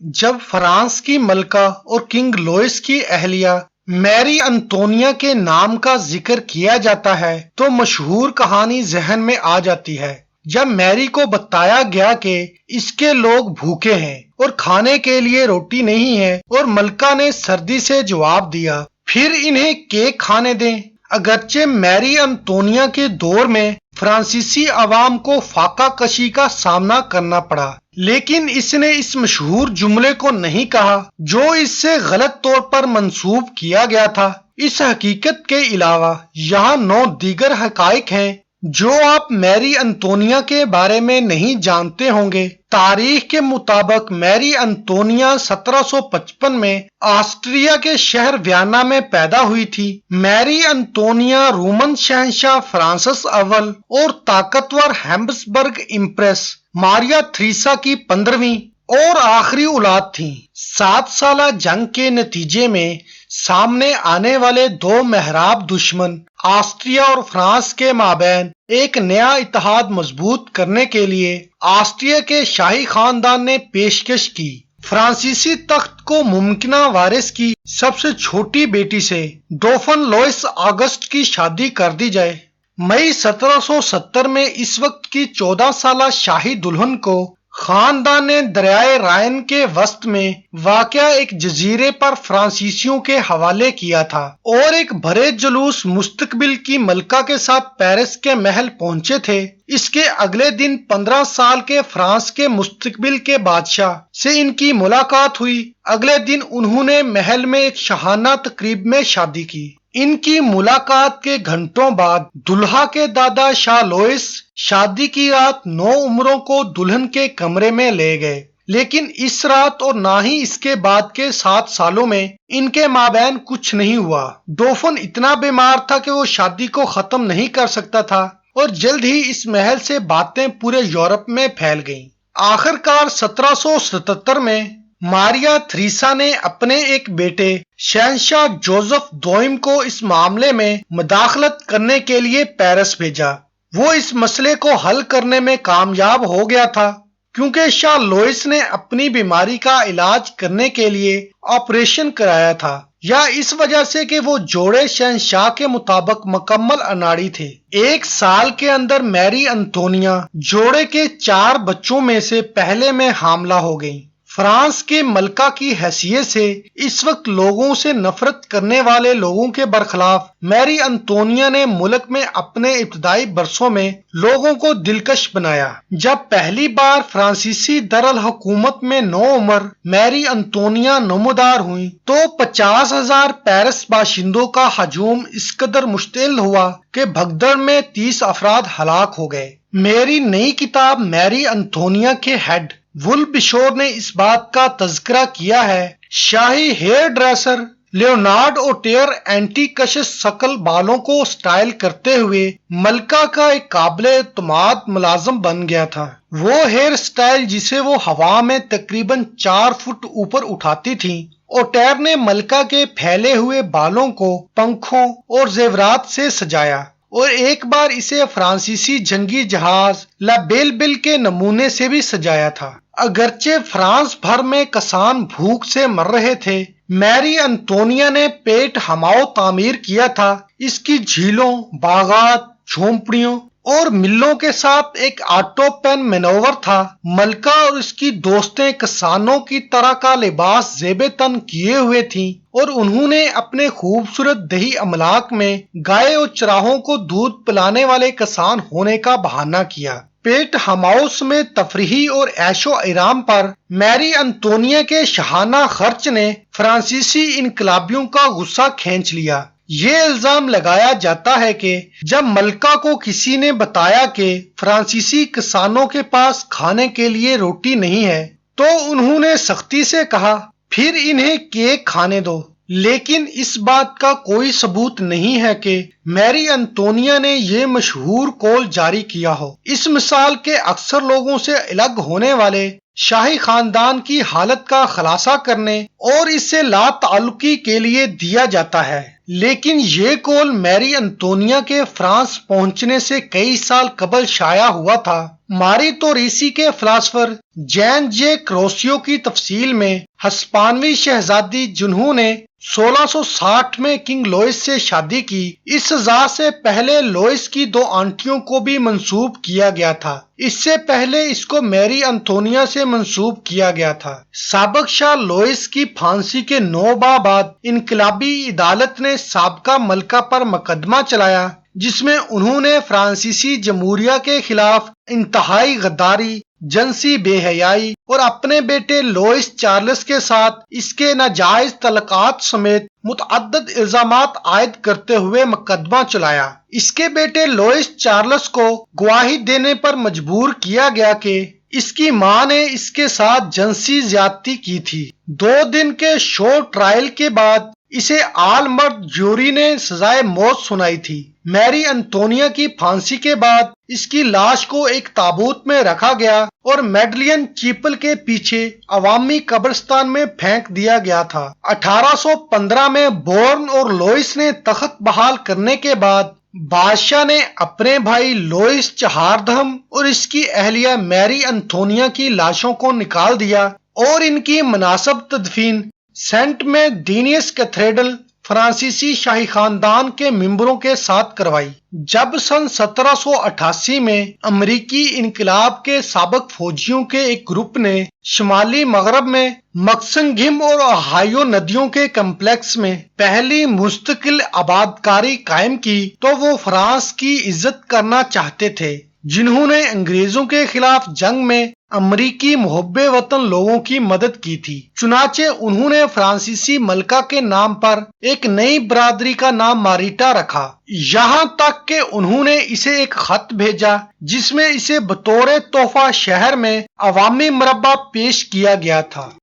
جب فرانس کی ملکہ اور کنگ لوئس کی اہلیہ میری انطونیہ کے نام کا ذکر کیا جاتا ہے تو مشہور کہانی ذہن میں آ جاتی ہے۔ جب میری کو بتایا گیا کہ اس کے لوگ بھوکے ہیں اور کھانے کے لیے روٹی نہیں ہے اور ملکہ نے سردی سے جواب دیا پھر انہیں کیک کھانے دیں۔ اگرچہ میری انطونیہ کے دور میں فرانسیسی عوام کو فاقہ کشی کا سامنا کرنا پڑا، لیکن اس نے اس مشہور جملے کو نہیں کہا جو اس سے غلط طور پر منسوب کیا گیا تھا۔ اس حقیقت کے علاوہ یہاں 9 دیگر حقائق ہیں جو آپ میری انطونیہ کے بارے میں نہیں جانتے ہوں گے۔ تاریخ کے مطابق میری انطونیہ 1755 میں آسٹریا کے شہر ویانا میں پیدا ہوئی تھی۔ میری انطونیہ رومن شہنشاہ فرانسس اول اور طاقتور ہیبسبرگ امپریس ماریا تھریسا کی 15ویں اور آخری اولاد تھیں۔ 7 سالہ جنگ کے نتیجے میں سامنے آنے والے 2 محراب دشمن آسٹریا اور فرانس کے مابین ایک نیا اتحاد مضبوط کرنے کے لیے آسٹریا کے شاہی خاندان نے پیشکش کی فرانسیسی تخت کو ممکنہ وارث کی سب سے چھوٹی بیٹی سے ڈوفن لوئس آگسٹ کی شادی کر دی جائے۔ مئی 1770 میں اس وقت کی 14 سالہ شاہی دلہن کو خاندان نے دریائے رائن کے وسط میں واقع ایک جزیرے پر فرانسیسیوں کے حوالے کیا تھا اور ایک بھرے جلوس مستقبل کی ملکہ کے ساتھ پیرس کے محل پہنچے تھے۔ اس کے اگلے دن 15 سال کے فرانس کے مستقبل کے بادشاہ سے ان کی ملاقات ہوئی۔ اگلے دن انہوں نے محل میں ایک شاہانہ تقریب میں شادی کی۔ ان کی ملاقات کے گھنٹوں بعد دلہا کے دادا شاہ لوئس شادی کی رات 9 عمروں کو دلہن کے کمرے میں لے گئے، لیکن اس رات اور نہ ہی اس کے بعد کے 7 سالوں میں ان کے مابین کچھ نہیں ہوا۔ ڈوفن اتنا بیمار تھا کہ وہ شادی کو ختم نہیں کر سکتا تھا اور جلد ہی اس محل سے باتیں پورے یورپ میں پھیل گئیں۔ آخر کار 1777 میں ماریا تھریسا نے اپنے ایک بیٹے شہنشاہ جوزف دوئم کو اس معاملے میں مداخلت کرنے کے لیے پیرس بھیجا۔ وہ اس مسئلے کو حل کرنے میں کامیاب ہو گیا تھا کیونکہ شاہ لوئس نے اپنی بیماری کا علاج کرنے کے لیے آپریشن کرایا تھا، یا اس وجہ سے کہ وہ جوڑے شہنشاہ کے مطابق مکمل اناڑی تھے۔ 1 سال کے اندر میری انطونیہ جوڑے کے 4 بچوں میں سے پہلے میں حاملہ ہو گئیں۔ فرانس کے ملکہ کی حیثیت سے اس وقت لوگوں سے نفرت کرنے والے لوگوں کے برخلاف میری انطونیہ نے ملک میں اپنے ابتدائی برسوں میں لوگوں کو دلکش بنایا۔ جب پہلی بار فرانسیسی دارالحکومت میں 9 عمر میری انطونیہ نمودار ہوئی تو 50,000 پیرس باشندوں کا ہجوم اس قدر مشتعل ہوا کہ بھگدڑ میں 30 افراد ہلاک ہو گئے۔ میری نئی کتاب میری انطونیہ کے ہیڈ ول بشور نے اس بات کا تذکرہ کیا ہے۔ شاہی ہیئر ڈریسر لیونارڈ اوٹیئر اینٹی کشش شکل بالوں کو سٹائل کرتے ہوئے ملکہ کا ایک قابل اعتماد ملازم بن گیا تھا۔ وہ ہیئر سٹائل جسے وہ ہوا میں تقریباً 4 فٹ اوپر اٹھاتی تھیں، اوٹیئر نے ملکہ کے پھیلے ہوئے بالوں کو پنکھوں اور زیورات سے سجایا اور ایک بار اسے فرانسیسی جنگی جہاز لا بیل بل کے نمونے سے بھی سجایا تھا۔ اگرچہ فرانس بھر میں کسان بھوک سے مر رہے تھے، میری انطونیہ نے پیٹ ہماؤ تعمیر کیا تھا۔ اس کی جھیلوں، باغات، جھونپڑیوں اور ملوں کے ساتھ ایک آٹو پین مینوور تھا۔ ملکہ اور اس کی دوستیں کسانوں کی طرح کا لباس زیب تن کیے ہوئے تھیں اور انہوں نے اپنے خوبصورت دیہی املاک میں گائے اور چراہوں کو دودھ پلانے والے کسان ہونے کا بہانہ کیا۔ پیٹ ہماؤس میں تفریحی اور عیش و آرام پر میری انطونیہ کے شاہانہ خرچ نے فرانسیسی انقلابیوں کا غصہ کھینچ لیا۔ یہ الزام لگایا جاتا ہے کہ جب ملکہ کو کسی نے بتایا کہ فرانسیسی کسانوں کے پاس کھانے کے لیے روٹی نہیں ہے تو انہوں نے سختی سے کہا پھر انہیں کیک کھانے دو، لیکن اس بات کا کوئی ثبوت نہیں ہے کہ میری انطونیہ نے یہ مشہور قول جاری کیا ہو۔ اس مثال کے اکثر لوگوں سے الگ ہونے والے شاہی خاندان کی حالت کا خلاصہ کرنے اور اس سے لا تعلقی کے لیے دیا جاتا ہے۔ لیکن یہ قول میری انطونیہ کے فرانس پہنچنے سے کئی سال قبل شائع ہوا تھا۔ ماری توریسی کے فلاسفر جین جے کروسیو کی تفصیل میں ہسپانوی شہزادی جنہوں نے 1660 میں کنگ لوئس سے شادی کی، اس سزا سے پہلے لوئس کی 2 آنٹیوں کو بھی منسوب کیا گیا تھا۔ اس سے پہلے اس کو میری انطونیہ سے منسوب کیا گیا تھا۔ سابق شاہ لوئس کی پھانسی کے 9 ماہ بعد انقلابی عدالت نے سابقہ ملکہ پر مقدمہ چلایا، جس میں انہوں نے فرانسیسی جمہوریہ کے خلاف انتہائی غداری، جنسی بے حیائی اور اپنے بیٹے لوئس چارلس کے ساتھ اس کے ناجائز تعلقات سمیت متعدد الزامات عائد کرتے ہوئے مقدمہ چلایا۔ اس کے بیٹے لوئس چارلس کو گواہی دینے پر مجبور کیا گیا کہ اس کی ماں نے اس کے ساتھ جنسی زیادتی کی تھی۔ 2 دن کے شو ٹرائل کے بعد اسے آل مرد جوری نے سزائے موت سنائی تھی۔ میری انطونیہ کی پھانسی کے بعد اس کی لاش کو ایک تابوت میں رکھا گیا اور میڈلین چیپل کے پیچھے عوامی قبرستان میں پھینک دیا گیا تھا۔ 1815 میں بورن اور لوئس نے تخت بحال کرنے کے بعد بادشاہ نے اپنے بھائی لوئس چہاردہم اور اس کی اہلیہ میری انطونیہ کی لاشوں کو نکال دیا اور ان کی مناسب تدفین سینٹ میں ڈینیس کیتھیڈرل فرانسیسی شاہی خاندان کے ممبروں کے ساتھ کروائی۔ جب سن 1788 میں امریکی انقلاب کے سابق فوجیوں کے ایک گروپ نے شمالی مغرب میں مکسنگھم اور اوہایو ندیوں کے کمپلیکس میں پہلی مستقل آبادکاری قائم کی تو وہ فرانس کی عزت کرنا چاہتے تھے، جنہوں نے انگریزوں کے خلاف جنگ میں امریکی محب وطن لوگوں کی مدد کی تھی۔ چنانچہ انہوں نے فرانسیسی ملکہ کے نام پر ایک نئی برادری کا نام ماریٹا رکھا، یہاں تک کہ انہوں نے اسے ایک خط بھیجا جس میں اسے بطور تحفہ شہر میں عوامی مربع پیش کیا گیا تھا۔